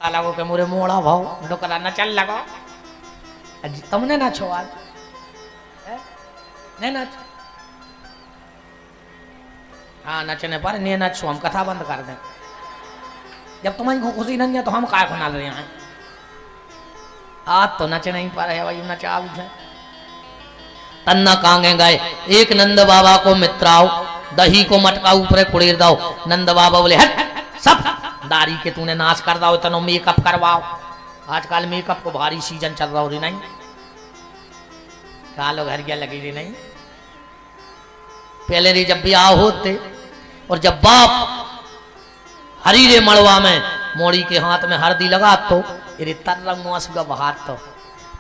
लगो के मोरे मोड़ा भाव डोकरा न चल लगो तुमने नाचो आज नहीं नाच हाँ नचने पर नहीं नाचो हम कथा बंद कर दें जब तुम्हारी खुशी नहीं है तो हम काय खुना रहे हैं आज तो नच नहीं पा रहे भाई नचा है तन्ना कांगे गए एक नंद बाबा को मित्राओ दही को मटका ऊपर कुड़ेर दाओ नंद बाबा बोले हट सब दाढ़ी के तूने नाश कर दाओ तनो मेकअप करवाओ आजकल मेकअप को भारी सीजन चल रहा हो रही नहीं कालो घर क्या लगी रही नहीं पहले रे जब ब्याह होते और जब बाप हरी रे मड़वा में मोड़ी के हाथ में हल्दी लगा तो ये तर रंग का बहार तो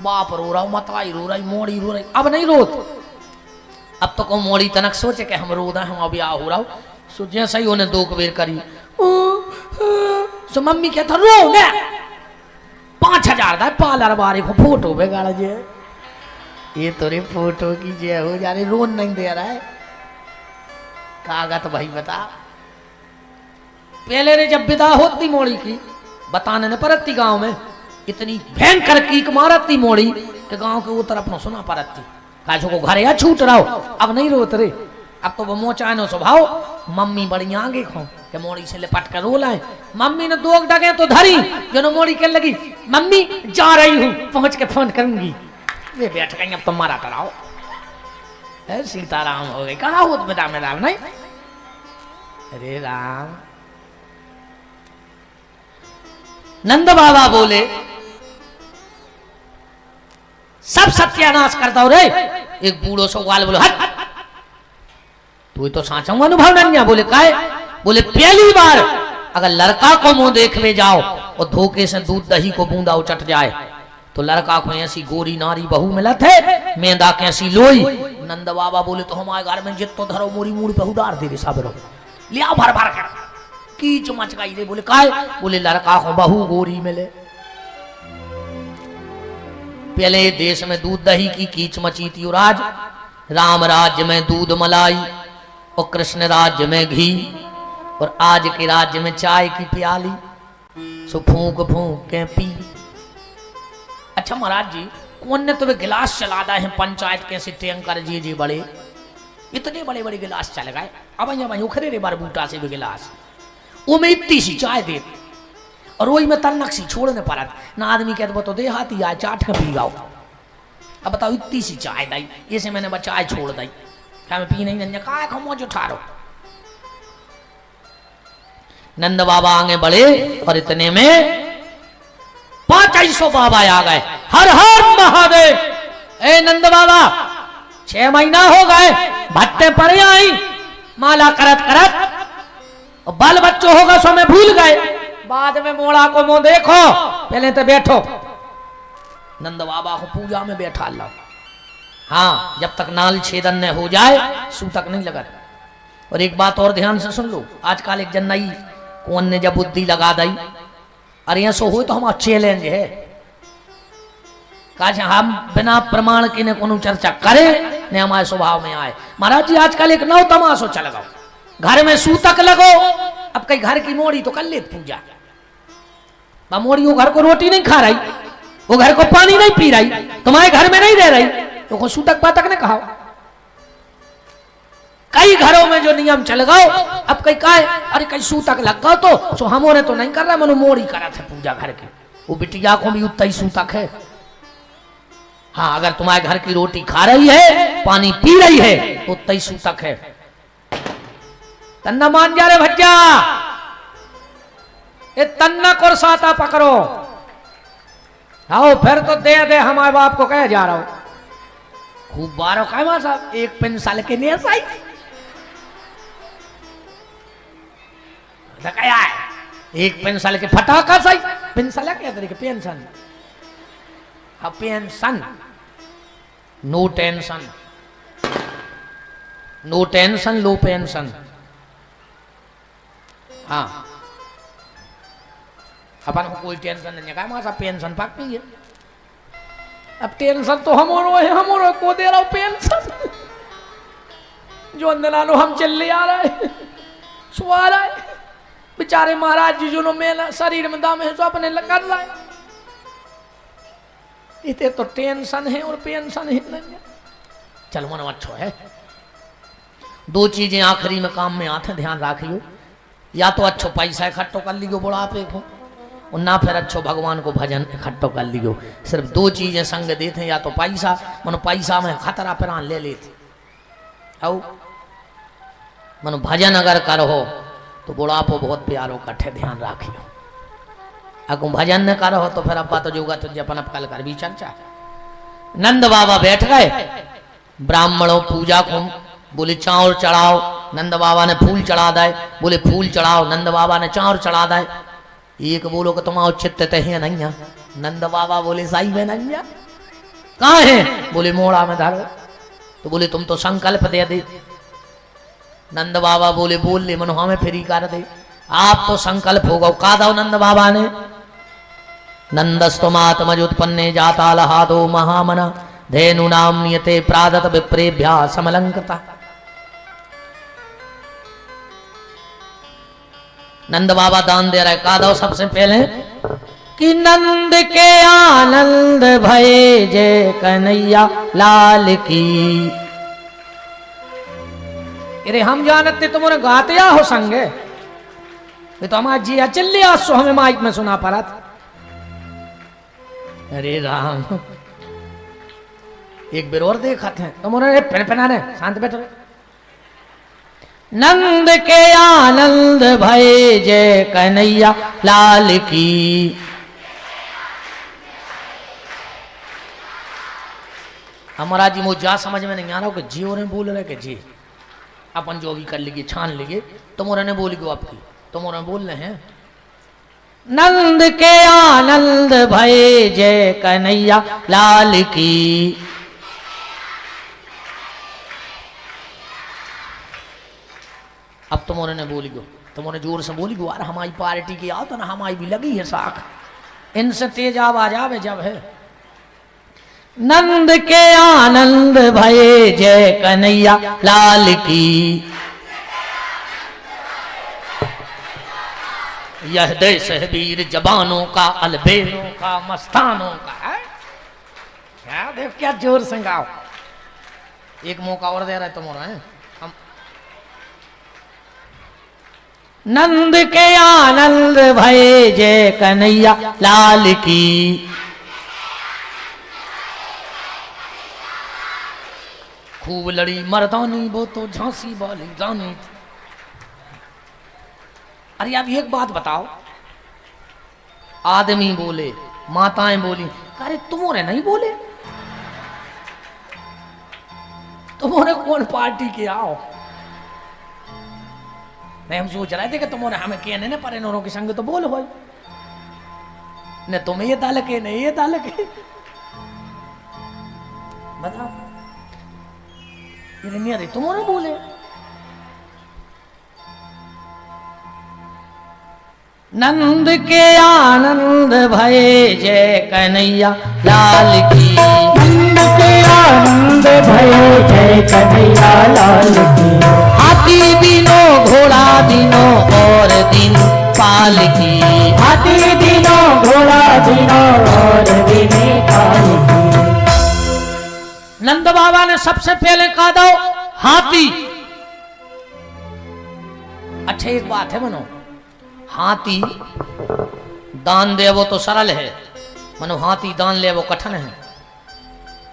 बाप रो रहा मतवाई रो रही मोड़ी रो रही अब नहीं रोत अब तो को मोड़ी तनक सोचे कि हम रो रहे हम अभी आ हो रहा हूँ सो जैसा ही उन्हें 2 बेर करी सो मम्मी क्या था रो ने 5000 दा पार्लर बारे को फोटो बेगाड़ जे ये तो रे फोटो की जे हो जा रही रोन नहीं दे रहा है कागत भाई बता पहले रे जब विदा होती मोड़ी की बताने ने परती गांव में इतनी भयंकर कीक मारती मोड़ी कि गांव के वो तरफ न सुना परती काजो को घर या छूट रहा हो अब नहीं रोत रे अब तो वो मोचानो स्वभाव मम्मी बड़ी आगे खो के मोड़ी से लिपट कर रो लाए मम्मी ने 2 डगे तो धरी जो मोड़ी के लगी मम्मी जा रही हूँ पहुंच के फोन करूंगी ये बैठ गई अब तुम मारा कराओ सीताराम हो गई कहा हो बेटा में राम नहीं अरे राम नंद बाबा बोले सब सत्यानाश करता हो रे एक बूढ़ो सो ग्वाल बोले हट तू तो साचा अनुभव नहीं बोले काहे बोले पहली बार अगर लड़का को मुंह देखने जाओ और धोखे से दूध दही को बूंदा उचट जाए तो लड़का को ऐसी गोरी नारी बहू मिलत है मेंदा कैसी लोई नंद बाबा बोले तो हमारे घर में जित तो धरो मोरी मूड़ी पे उधार दे रे साबरो लिया भर भर कर कीच मच गई रे बोले काहे बोले लड़का को बहू गोरी मिले पहले देश में दूध दही की कीच मची थी और आज राम राज्य में दूध मलाई और कृष्ण राज्य में घी और आज के राज्य में चाय की प्याली सो फूंक फूंक के पी अच्छा महाराज जी कौन ने तुम्हें गिलास चला दा है पंचायत कैसे टैंकर जी बड़े इतने बड़े बड़े गिलास चल गए अब यहाँ उखरे रे बार बूटा से भी गिलास वो में इतनी सी चाय दे और वही में तन्नक सी छोड़ने परत ना आदमी कहते वो तो दे हाथी आए चाट के पी जाओ अब बताओ इतनी सी चाय दी ऐसे मैंने बस चाय छोड़ दी क्या मैं पी नहीं नंजा काय खमो जो ठारो नंद बाबा आगे बढ़े और इतने में 500 बाबा आ गए हर हर महादेव ए नंद बाबा 6 महीना हो गए भट्टे पर आई माला करत करत और बाल बच्चों होगा सो में भूल गए बाद में मोड़ा को मुंह देखो पहले तो बैठो नंद बाबा को पूजा में बैठा लो हाँ जब तक नाल छेदन न हो जाए सू तक नहीं लगा और एक बात और ध्यान से सुन लो आजकल एक जन नई कौन ने जब बुद्धि लगा दी अरे यहाँ सो हो तो हमारा चैलेंज है काश हम बिना प्रमाण के ने कोनो चर्चा करे ने हमारे स्वभाव में आए महाराज जी आजकल एक नौ तमाशो चल गो घर में सूतक लगो अब कई घर की मोड़ी तो कर ले पूजा मोड़ी वो घर को रोटी नहीं खा रही वो घर को पानी नहीं पी रही तुम्हारे घर में नहीं रह रही तो को सूतक पातक ने कहा कई घरों में जो नियम चल गए अब कई का अरे कई सूतक लग गए तो सो हमोने तो नहीं कर रहा मनो मोड़ी करा थे पूजा घर की वो बिटिया को भी उतना ही सूतक है हाँ अगर तुम्हारे घर की रोटी खा रही है पानी पी रही है तो उतना ही सूतक है तन्ना मान जा रे भज्जा ये तन्ना को साता पकड़ो आओ फिर तो दे दे हमारे बाप को कह जा रहा हूं खूब बारो कहमा साहब एक पेंसिल के नहीं सही क्या है एक पेंसिल के फटाका सही पेंसिल क्या तरीके पेंशन हाँ पेंशन नो टेंशन लो पेंशन हाँ अपन को कोई टेंशन नहीं है मासा पेंशन पाक नहीं है अब टेंशन तो हमारो को दे रहा हूं पेंशन जो अंदर हम चल ले आ रहा है सुआ रहा है बेचारे महाराज जी जो मेला शरीर में दम है जो अपने कर रहा है, इतने तो टेंशन है और पेंशन है। चल मन अच्छो है। दो चीजें आखिरी में काम में आते, ध्यान रखियो। या तो अच्छो पैसा इकट्ठो कर लियो बुढ़ापे को, और ना फिर अच्छो भगवान को भजन इकट्ठो कर लियो। सिर्फ दो चीजें संग देते हैं, या तो पैसा, मनो पैसा में खतरा पिरान ले लेते, औ मनो भजन अगर करो तो बुढ़ापो बहुत प्यारो कट्ठे, ध्यान रखियो। अगु भजन न करो तो फिर अब्बा तो जोगा तुझे अपन कल कर भी चर्चा। नंद बाबा बैठ गए, ब्राह्मणों पूजा को बोले चावल चढ़ाओ, नंद बाबा ने फूल चढ़ा दाए, बोले फूल चढ़ाओ, नंद बाबा ने चावल चढ़ा दाए। एक बोलो कि तुम्हारा चित्त है नहीं, नंद बाबा बोले साई में नहीं, कहाँ है? बोले मोड़ा में धरो। तो बोले तुम तो संकल्प दे दे। नंद बाबा बोले बोल ले मनो हमें फ्री कर दे, आप तो संकल्प होगा। का दो नंद बाबा ने, नंदस्तमात्मज उत्पन्ने जाता लहादो महामना धेनु नाम नियते प्रादत विप्रेभ्या समलंकृता। नंद बाबा दान दे रहे, का दो सबसे पहले कि नंद के आनंद भये जय कन्हैया लाल की। अरे हम जानते तुम्हारे गाते हो संगे, ये तो हमारा जी चल आसो हमें माइक में सुना पड़ा था। अरे राम, एक बेर और देखा थे तुम्हारे पहनाने, शांत बैठो। नंद के आनंद भये जय कन्हैया लाल की। हमारा जी मुझे जा समझ में नहीं आ रहा कि जी और बोल रहे कि जी अपन जो भी कर लीजिए छान लीजिए, तुमोरे ने बोली गो आपकी, तुमोरे बोल रहे हैं। नंद के आनंद भये जय कन्हैया लाल की। अब तुमोरे ने बोली गो, तुमोरे जोर से बोली गो, अरे हमारी पार्टी की आओ तो ना, हमारी भी लगी है साख, इनसे तेज आवाज आवे जब है। नंद के आनंद भये जय कन्हैया लाल की। यह देश है वीर जवानों का, अलबेलों का, मस्तानों का है। क्या देख क्या जोर से गाओ। एक मौका और दे रहे तुम्हारा है हम। नंद के आनंद भये जय कन्हैया लाल की। खूब लड़ी मर्दानी वो तो झांसी वाली रानी थी। अरे अब एक बात बताओ, आदमी बोले, माताएं बोली, अरे तुमोरे नहीं बोले, तुमोरे कौन पार्टी के आओ। नहीं हम सोच रहे थे कि तुमोरे हमें कहने न परे नोरों के संग तो बोल हो न, तुम्हें ये दाल के नहीं ये दाल के बताओ। ये नहीं अरे तुमोरे बोले। नंद के आनंद भये जय कन्हैया लाल की। नंद के आनंद भये जय कन्हैया लाल की। हाथी दिनो घोड़ा दिनो और दिन पाल की। हाथी दिनो घोड़ा दिनो और दिन पाल की। नंद बाबा ने सबसे पहले कहा दो हाथी। अच्छा एक बात है मनो, हाथी दान दे वो तो सरल है, मनो हाथी दान ले वो कठिन है।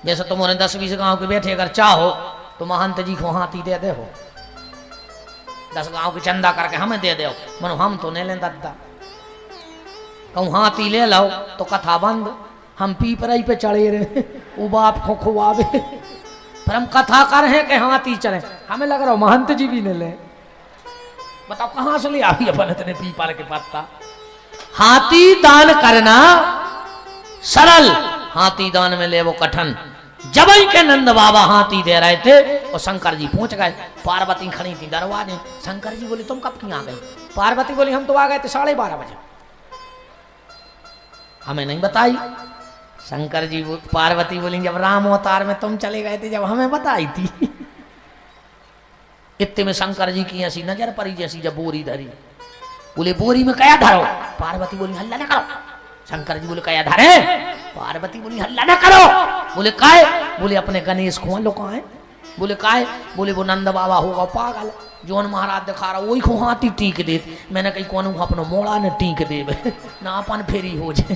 जैसे तुमने 10-20 गांव के बैठे अगर चाहो तो महंत जी को हाथी दे दे हो, 10 गांव की चंदा करके हमें दे दो, मनो हम तो नहीं ले दादा। कहूँ हाथी ले लो तो कथा बंद, हम पीपराई पे चढ़े रहे वो बाप को खुआवे, पर हम कथा कर रहे कि हाथी चले, हमें लग रहा महंत जी भी नहीं ले। बताओ कहां से ले आई अपन इतने पीपल के पत्ता। हाथी दान करना सरल, हाथी दान में ले वो कठिन। जब के नंद बाबा हाथी दे रहे थे और शंकर जी पहुंच गए, पार्वती खड़ी थी दरवाजे। शंकर जी बोले तुम कब की आ गए? पार्वती बोली हम तो आ गए थे 12:30 बजे, हमें नहीं बताई। शंकर जी पार्वती बोली जब राम अवतार में तुम चले गए थे जब हमें बताई थी। इतने में शंकर जी की ऐसी नजर पड़ी जैसी जब बोरी धरी, बोले बोरी में कया धरो। पार्वती बोली हल्ला ना करो। शंकर जी बोले कया धरे। पार्वती बोली हल्ला ना करो। बोले काय? बोले अपने गणेश को लो कहाँ है? बोले काय? बोले वो नंद बाबा होगा पागल, जोन महाराज दिखा रहा वही को हाथी टीक दे। मैंने कही कौन अपनो मोड़ा ने टीक दे ना अपन फेरी हो जाए।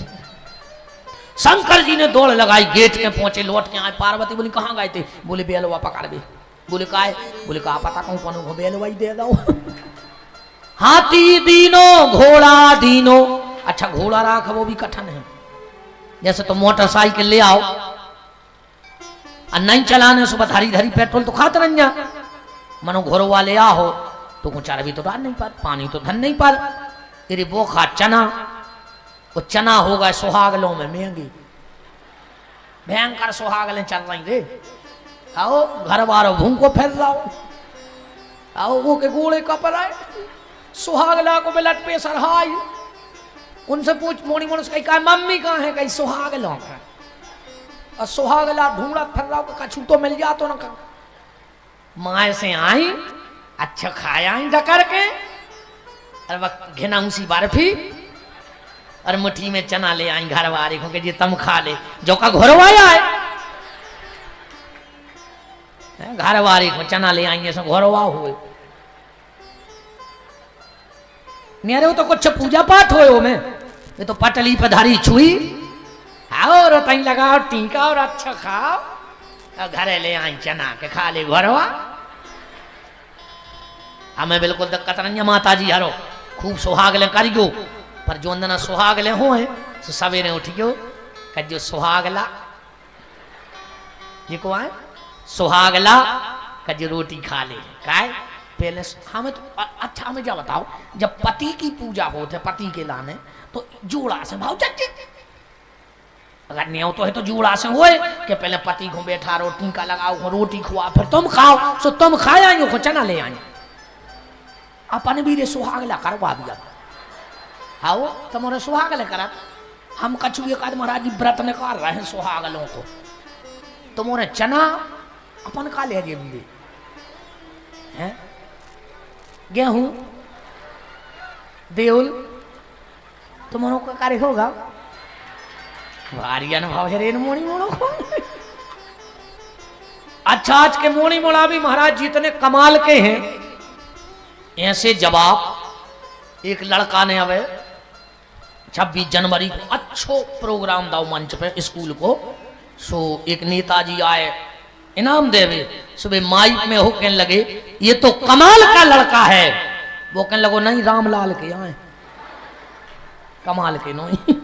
शंकर जी ने दौड़ लगाई, गेट के पहुंचे, लौट के आए। पार्वती बोली कहाँ गए थे? बोले बेलवा पकड़ बे। बोले काय? बोले कहा पता कहूँ कौन को बेलवा ही दे दो। हाथी दीनो घोड़ा दीनो। अच्छा घोड़ा राख वो भी कठिन है। जैसे तो मोटरसाइकिल ले आओ और नहीं चलाने सुबह धरी धरी पेट्रोल तो खाते रह जा। मनो घोड़ो वाले आओ तो कुछ भी तो डाल नहीं पार, पानी तो धन नहीं पार। तेरे वो खा चना, वो चना होगा सुहागलों में महंगी, भयंकर सुहागलें चल रही रे। आओ घर बारो भूखो फैल रहा आओ वो के गोले का पर आए सुहागला को ब्लड प्रेशर हाई। उनसे पूछ मोनी मोनी कही कहा मम्मी कहाँ है? कहीं सुहागलों का। और सुहागला ढूंढा फिर रहा कछू तो मिल जा तो ना। माए से आई अच्छा खाया आई डकर के, अरे वह घिना उसी बर्फी और मुट्ठी में चना ले आई घर वाले को कि जी तुम खा ले। जो का घर आया है घर वाले को चना ले आएंगे सब घरवा हुए नहीं। वो तो कुछ पूजा पाठ हो में ये तो पटली पे धारी छुई आओ रोताई लगाओ टीका और अच्छा खाओ और घरे ले आई चना के खा ले घरवा। हमें बिल्कुल दिक्कत नहीं माता जी हरो खूब सुहागले करियो, पर जो अंदर सुहागले हो तो सवेरे उठियो कहो सुहागला ये को आए सुहागला कज रोटी खा ले। काय पहले हमें तो अच्छा हमें क्या बताओ, जब पति की पूजा होते पति के लाने तो जोड़ा से भाव चच्ची अगर न्यो तो है तो जोड़ा से होए कि पहले पति को बैठा रोटी का लगाओ रोटी खुआ फिर तुम खाओ। सो तुम खाए आइयो को चना ले आइए अपन भी रे सुहागला करवा दिया। आओ तुम्हारे सुहागले करा हम कछु एक आध महाराज जी व्रत ने कर रहे हैं सुहागलों को। तुम्हारे चना अपन का ले भी हैं गेहूं देउल तुम्हारों का कार्य होगा भारी अनुभव है मोड़ी मोड़ो को। अच्छा आज के मोड़ी मोड़ा भी महाराज जी इतने कमाल के हैं। ऐसे जवाब एक लड़का ने अब 26 जनवरी को अच्छो प्रोग्राम दाओ मंच पे स्कूल को। सो एक नेताजी आए इनाम देवे सुबह माइक में हो कहने लगे ये तो कमाल का लड़का है। वो कहने लगो नहीं रामलाल के आए कमाल के नहीं।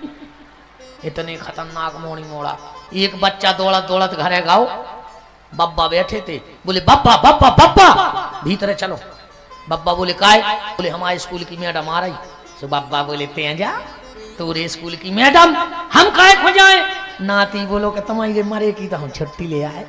इतने खतरनाक मोड़ी मोड़ा। एक बच्चा दौड़त दौड़त घरे गाओ बब्बा बैठे थे बोले बब्बा बब्बा बब्बा भीतर चलो। बब्बा बोले काय? बोले हमारे स्कूल की मैडम आ रही। सो बब्बा बोले तेजा तोरे स्कूल की मैडम हम काय खो जाए? नाती बोलो कि तुम्हारे मरे की तो हम छुट्टी ले आए।